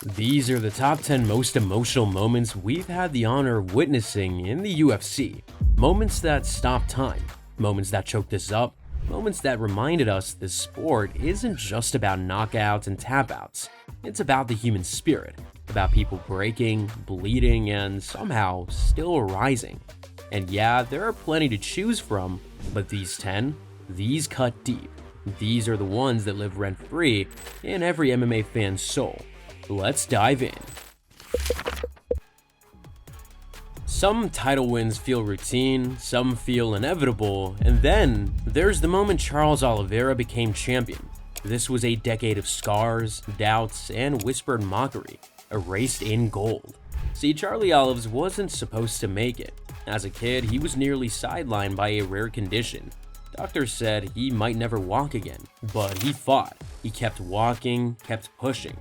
These are the top 10 most emotional moments we've had the honor of witnessing in the UFC. Moments that stopped time, moments that choked us up, moments that reminded us this sport isn't just about knockouts and tapouts. It's about the human spirit, about people breaking, bleeding, and somehow still rising. And yeah, there are plenty to choose from, but these 10, these cut deep. These are the ones that live rent-free in every MMA fan's soul. Let's dive in. Some title wins feel routine, some feel inevitable, and then there's the moment Charles Oliveira became champion. This was a decade of scars, doubts, and whispered mockery, erased in gold. See, Charlie Olives wasn't supposed to make it. As a kid, he was nearly sidelined by a rare condition. Doctors said he might never walk again, but he fought. He kept walking, kept pushing.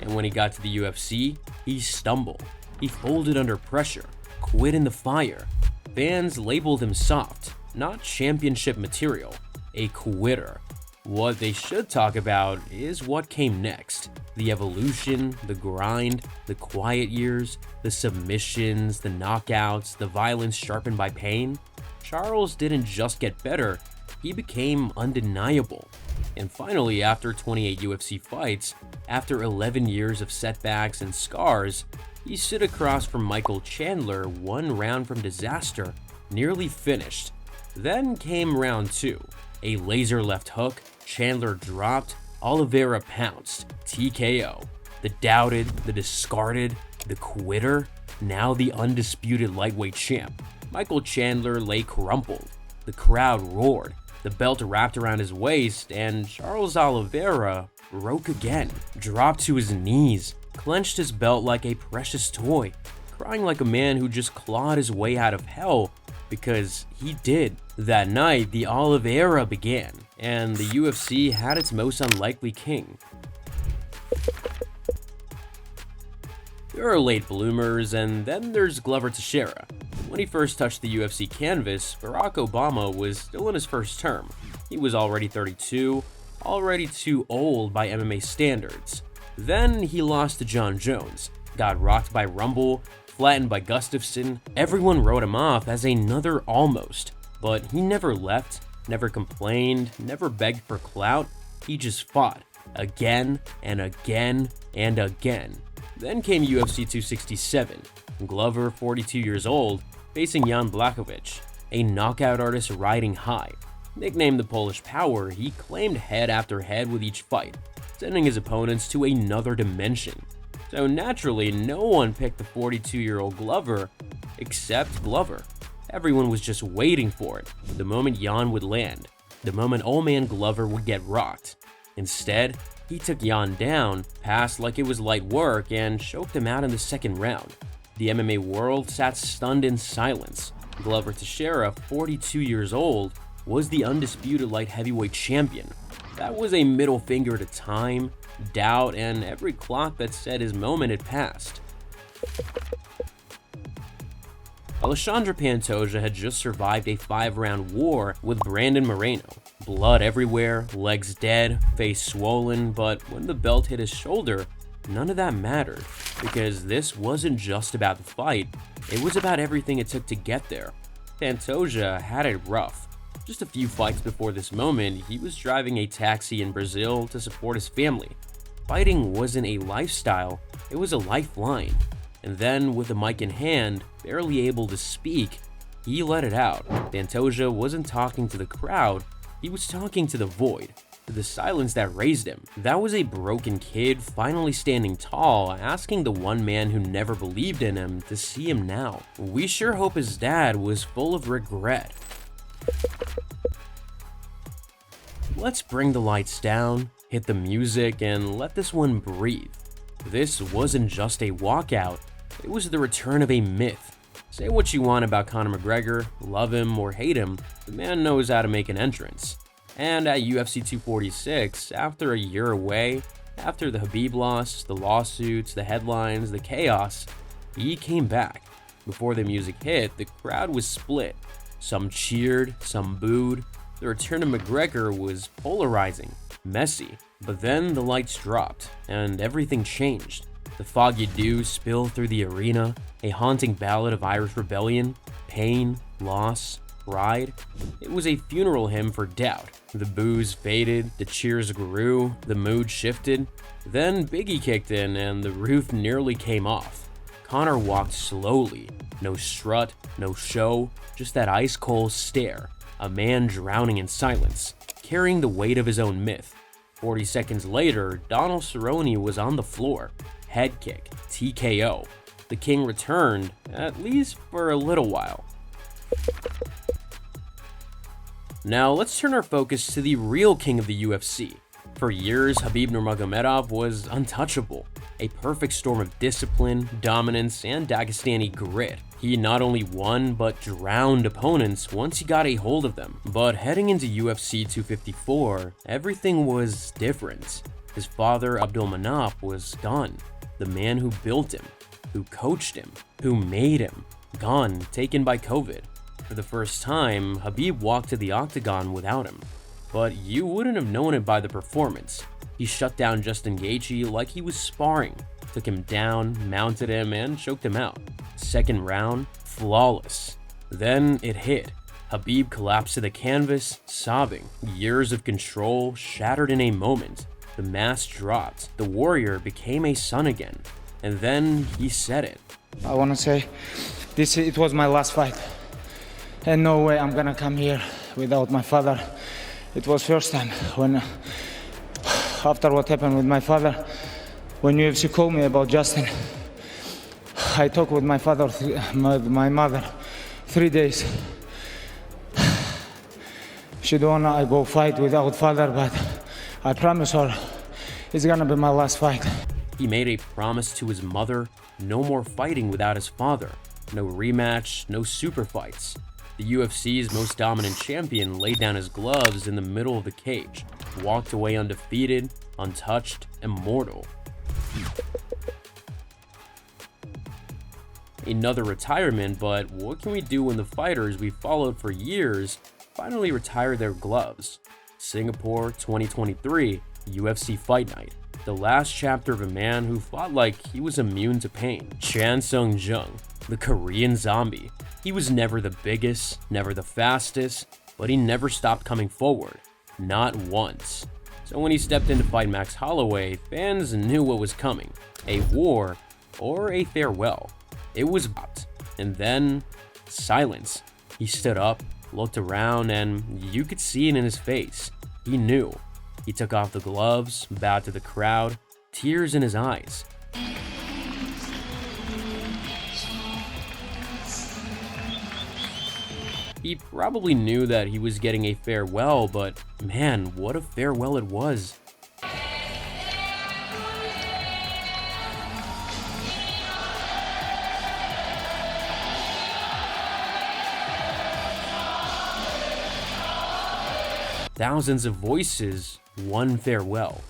And when he got to the UFC, he stumbled. He folded under pressure, quit in the fire. Fans labeled him soft, not championship material, a quitter. What they should talk about is what came next. The evolution, the grind, the quiet years, the submissions, the knockouts, the violence sharpened by pain. Charles didn't just get better, he became undeniable. And finally, after 28 UFC fights, after 11 years of setbacks and scars, he stood across from Michael Chandler one round from disaster, nearly finished. Then came round 2. A laser left hook, Chandler dropped, Oliveira pounced, TKO. The doubted, the discarded, the quitter, now the undisputed lightweight champ. Michael Chandler lay crumpled. The crowd roared. The belt wrapped around his waist, and Charles Oliveira broke again, dropped to his knees, clenched his belt like a precious toy, crying like a man who just clawed his way out of hell, because he did. That night, the Oliveira began, and the UFC had its most unlikely king. There are late bloomers, and then there's Glover Teixeira. When he first touched the UFC canvas, Barack Obama was still in his first term. He was already 32, already too old by MMA standards. Then he lost to John Jones, got rocked by Rumble, flattened by Gustafsson. Everyone wrote him off as another almost, but he never left, never complained, never begged for clout. He just fought, again and again and again. Then came UFC 267, Glover, 42 years old, facing Jan Blachowicz, a knockout artist riding high. Nicknamed the Polish Power, he claimed head after head with each fight, sending his opponents to another dimension. So naturally, no one picked the 42-year-old Glover except Glover. Everyone was just waiting for it, the moment Jan would land, the moment old man Glover would get rocked. Instead, he took Jan down, passed like it was light work, and choked him out in the second round. The MMA world sat stunned in silence. Glover Teixeira, 42 years old, was the undisputed light heavyweight champion. That was a middle finger to time, doubt, and every clock that said his moment had passed. Alexandre Pantoja had just survived a 5-round war with Brandon Moreno. Blood everywhere, legs dead, face swollen, but when the belt hit his shoulder, none of that mattered, because this wasn't just about the fight, it was about everything it took to get there. Pantoja had it rough. Just a few fights before this moment, he was driving a taxi in Brazil to support his family. Fighting wasn't a lifestyle, it was a lifeline. And then, with the mic in hand, barely able to speak, he let it out. Pantoja wasn't talking to the crowd, he was talking to the void, to the silence that raised him. That was a broken kid finally standing tall, asking the one man who never believed in him to see him now. We sure hope his dad was full of regret. Let's bring the lights down, hit the music, and let this one breathe. This wasn't just a walkout, it was the return of a myth. Say what you want about Conor McGregor, love him or hate him, the man knows how to make an entrance. And at UFC 246, after a year away, after the Khabib loss, the lawsuits, the headlines, the chaos, he came back. Before the music hit, the crowd was split. Some cheered, some booed. The return of McGregor was polarizing, messy. But then the lights dropped, and everything changed. The foggy dew spilled through the arena, a haunting ballad of Irish rebellion, pain, loss, pride. It was a funeral hymn for doubt. The boos faded, the cheers grew, the mood shifted. Then Biggie kicked in and the roof nearly came off. Conor walked slowly, no strut, no show, just that ice-cold stare, a man drowning in silence, carrying the weight of his own myth. 40 seconds later, Donald Cerrone was on the floor. Head kick, TKO. The king returned, at least for a little while. Now let's turn our focus to the real king of the UFC. For years, Khabib Nurmagomedov was untouchable, a perfect storm of discipline, dominance, and Dagestani grit. He not only won, but drowned opponents once he got a hold of them. But heading into UFC 254, everything was different. His father, Abdulmanap, was gone. The man who built him, who coached him, who made him, gone, taken by COVID. For the first time, Khabib walked to the octagon without him. But you wouldn't have known it by the performance. He shut down Justin Gaethje like he was sparring, took him down, mounted him, and choked him out. Second round, flawless. Then it hit. Khabib collapsed to the canvas, sobbing. Years of control shattered in a moment. The mask dropped. The warrior became a son again. And then he said it. I want to say, it was my last fight. And no way I'm gonna come here without my father. It was first time when, after what happened with my father, when UFC called me about Justin, I talked with my father, my mother, 3 days. She don't wanna I go fight without father, but I promise her it's gonna be my last fight. He made a promise to his mother, no more fighting without his father, no rematch, no super fights. The UFC's most dominant champion laid down his gloves in the middle of the cage, walked away undefeated, untouched, immortal. Another retirement, but what can we do when the fighters we followed for years finally retire their gloves? Singapore 2023 UFC Fight Night. The last chapter of a man who fought like he was immune to pain. Chan Sung Jung, the Korean zombie. He was never the biggest, never the fastest, but he never stopped coming forward. Not once. So when he stepped in to fight Max Holloway, fans knew what was coming. A war or a farewell. It was about. And then, silence. He stood up, looked around, and you could see it in his face. He knew. He took off the gloves, bowed to the crowd, tears in his eyes. He probably knew that he was getting a farewell, but man, what a farewell it was. Thousands of voices, one farewell.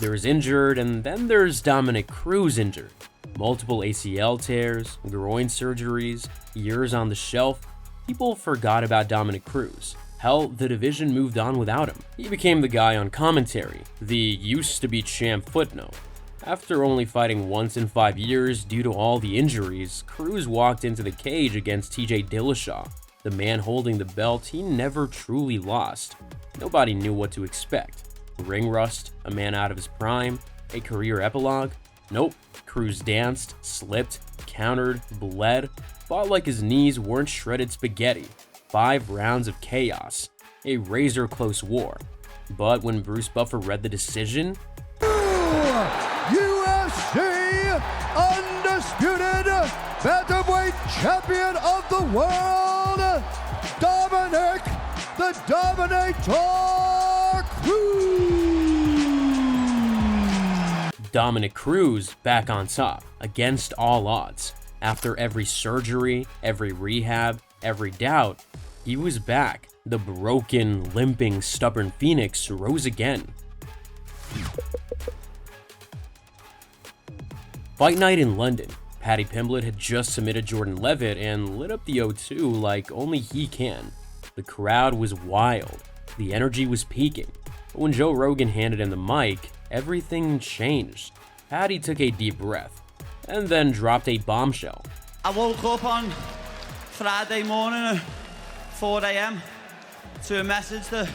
There's injured, and then there's Dominic Cruz injured. Multiple ACL tears, groin surgeries, years on the shelf. People forgot about Dominic Cruz. Hell, the division moved on without him. He became the guy on commentary, the used-to-be champ footnote. After only fighting once in 5 years due to all the injuries, Cruz walked into the cage against TJ Dillashaw, the man holding the belt he never truly lost. Nobody knew what to expect. Ring rust, a man out of his prime, a career epilogue? Nope. Cruz danced, slipped, countered, bled, fought like his knees weren't shredded spaghetti. 5 rounds of chaos, a razor-close war. But when Bruce Buffer read the decision, UFC undisputed bantamweight champion of the world, Dominic the Dominator Cruz. Dominic Cruz back on top, against all odds. After every surgery, every rehab, every doubt, he was back. The broken, limping, stubborn Phoenix rose again. Fight night in London. Paddy Pimblett had just submitted Jordan Levitt and lit up the O2 like only he can. The crowd was wild. The energy was peaking. But when Joe Rogan handed him the mic, everything changed. Paddy took a deep breath, and then dropped a bombshell. I woke up on Friday morning at 4 a.m. to a message that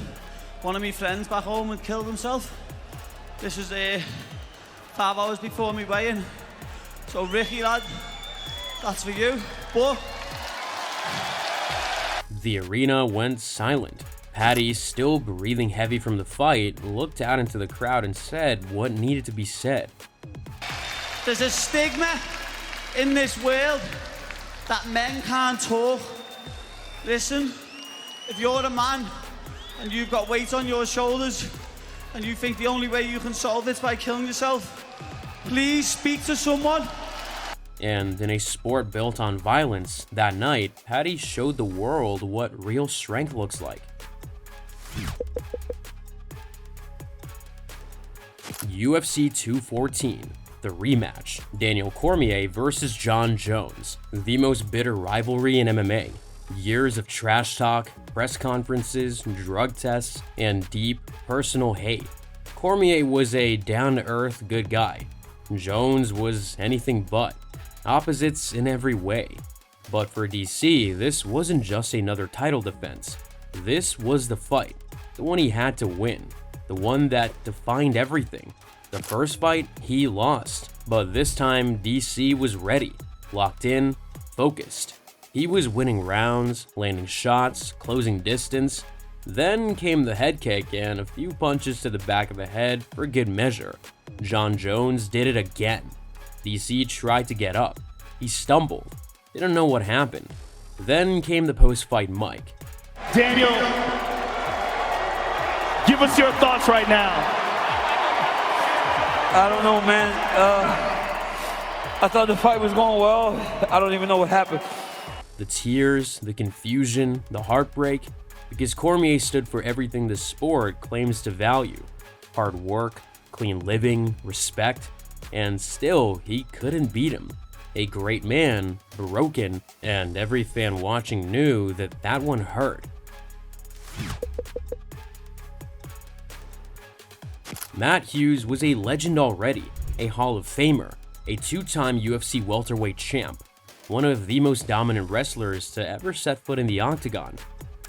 one of my friends back home had killed himself. This was 5 hours before me weigh-in. So Ricky, lad, that's for you. But the arena went silent. Paddy, still breathing heavy from the fight, looked out into the crowd and said what needed to be said. There's a stigma in this world that men can't talk. Listen, if you're a man and you've got weight on your shoulders and you think the only way you can solve this by killing yourself, please speak to someone. And in a sport built on violence, that night, Paddy showed the world what real strength looks like. UFC 214, the rematch. Daniel Cormier versus Jon Jones, the most bitter rivalry in MMA. Years of trash talk, press conferences, drug tests, and deep personal hate. Cormier was a down-to-earth good guy. Jones was anything but. Opposites in every way. But for DC, this wasn't just another title defense. This was the fight, the one he had to win, the one that defined everything. The first fight, he lost, but this time DC was ready, locked in, focused. He was winning rounds, landing shots, closing distance. Then came the head kick and a few punches to the back of the head for good measure. Jon Jones did it again. DC tried to get up. He stumbled. Didn't know what happened. Then came the post-fight mic. Daniel, give us your thoughts right now. I don't know, man. I thought the fight was going well. I don't even know what happened. The tears, the confusion, the heartbreak, because Cormier stood for everything the sport claims to value. Hard work, clean living, respect, and still he couldn't beat him. A great man, broken, and every fan watching knew that that one hurt. Matt Hughes was a legend already, a Hall of Famer, a two-time UFC welterweight champ, one of the most dominant wrestlers to ever set foot in the octagon.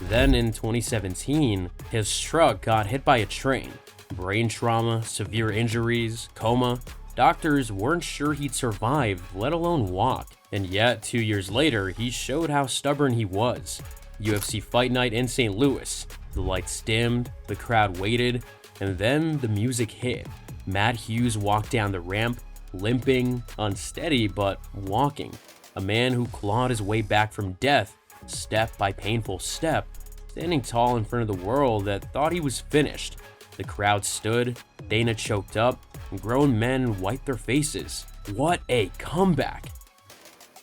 Then in 2017, his truck got hit by a train. Brain trauma, severe injuries, coma. Doctors weren't sure he'd survive, let alone walk. And yet, 2 years later, he showed how stubborn he was. UFC Fight Night in St. Louis. The lights dimmed, the crowd waited, and then the music hit. Matt Hughes walked down the ramp, limping, unsteady, but walking. A man who clawed his way back from death, step by painful step, standing tall in front of the world that thought he was finished. The crowd stood, Dana choked up, and grown men wiped their faces. What a comeback!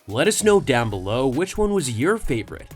Let us know down below which one was your favorite.